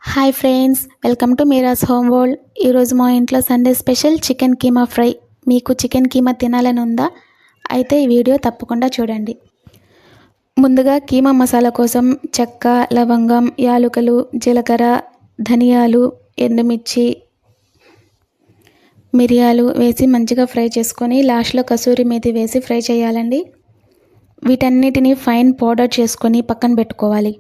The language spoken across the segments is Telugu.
Hi friends, welcome to Meera's home world. ఈరోజు మా ఇంట్లో Sunday special chicken keema fry. మీకు చికెన్ కీమా తినాలని ఉందా? అయితే ఈ వీడియో తప్పకుండా చూడండి. ముందుగా కీమా మసాలా కోసం చెక్క, లవంగం, యాలకులు, జీలకర్ర, ధనియాలు, ఎండుమిర్చి, మిరియాలు వేసి మంచిగా ఫ్రై చేసుకొని లాస్ట్లో కసూరి మేతి వేసి ఫ్రై చేయాలండి. వీటన్నిటిని ఫైన్ పౌడర్ చేసుకొని పక్కన పెట్టుకోవాలి.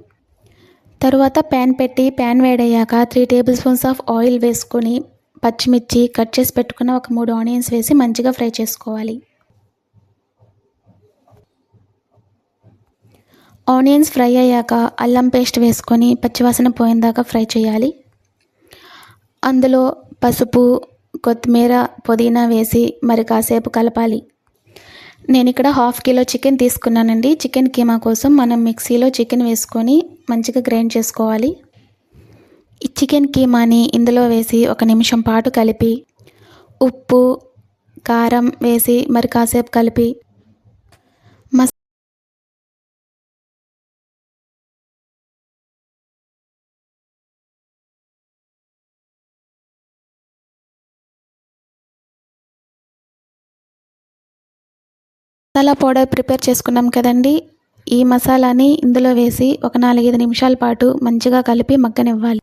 తరువాత ప్యాన్ పెట్టి ప్యాన్ వేడయ్యాక 3 టేబుల్ స్పూన్స్ ఆఫ్ ఆయిల్ వేసుకొని పచ్చిమిర్చి కట్ చేసి పెట్టుకున్న ఒక 3 ఆనియన్స్ వేసి మంచిగా ఫ్రై చేసుకోవాలి. ఆనియన్స్ ఫ్రై అయ్యాక అల్లం పేస్ట్ వేసుకొని పచ్చివాసన పోయేదాకా ఫ్రై చేయాలి. అందులో పసుపు, కొత్తిమీర, పుదీనా వేసి మరి కాసేపు కలపాలి. నేను ఇక్కడ 1/2 కిలో చికెన్ తీసుకున్నానండి. చికెన్ కీమా కోసం మనం మిక్సీలో చికెన్ వేసుకొని మంచిగా గ్రైండ్ చేసుకోవాలి. ఈ చికెన్ కీమాని ఇందులో వేసి 1 నిమిషం పాటు కలిపి ఉప్పు, కారం వేసి మరి కాసేపు కలిపి మసాలా పౌడర్ ప్రిపేర్ చేసుకున్నాం కదండి. ఈ మసాలాని ఇందులో వేసి ఒక 4-5 నిమిషాల పాటు మంచిగా కలిపి మగ్గనివ్వాలి.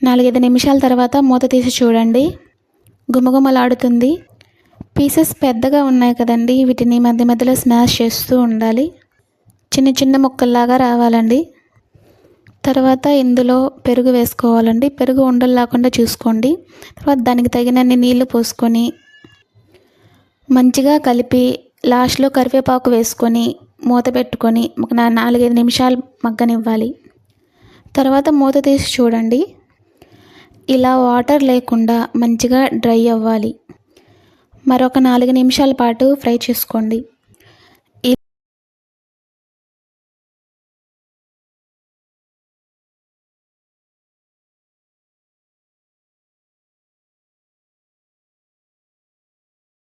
నాలుగైదు నిమిషాల తర్వాత మూత తీసి చూడండి, గుమగుమలాడుతుంది. పీసెస్ పెద్దగా ఉన్నాయి కదండి, వీటిని మధ్య మధ్యలో స్మాష్ చేస్తూ ఉండాలి. చిన్న చిన్న ముక్కల్లాగా రావాలండి. తర్వాత ఇందులో పెరుగు వేసుకోవాలండి. పెరుగు ఉండలు లేకుండా చూసుకోండి. తర్వాత దానికి తగినన్ని నీళ్లు పోసుకొని మంచిగా కలిపి లాస్ట్లో కరివేపాకు వేసుకొని మూత పెట్టుకొని ఒక 4-5 నిమిషాలు మగ్గనివ్వాలి. తర్వాత మూత తీసి చూడండి, ఇలా వాటర్ లేకుండా మంచిగా డ్రై అవ్వాలి. మరొక 4 నిమిషాల పాటు ఫ్రై చేసుకోండి.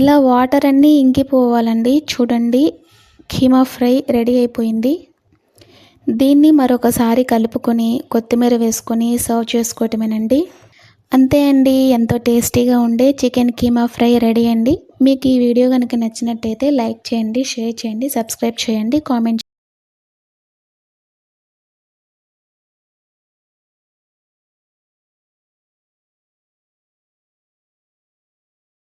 ఇలా వాటర్ అన్నీ ఇంకిపోవాలండి. చూడండి, కీమా ఫ్రై రెడీ అయిపోయింది. దీన్ని మరొకసారి కలుపుకొని కొత్తిమీర వేసుకొని సర్వ్ చేసుకోవటమేనండి. అంతే అండి, ఎంతో టేస్టీగా ఉండే చికెన్ కీమా ఫ్రై రెడీ అండి. మీకు ఈ వీడియో కనుక నచ్చినట్టయితే లైక్ చేయండి, షేర్ చేయండి, సబ్స్క్రైబ్ చేయండి, కామెంట్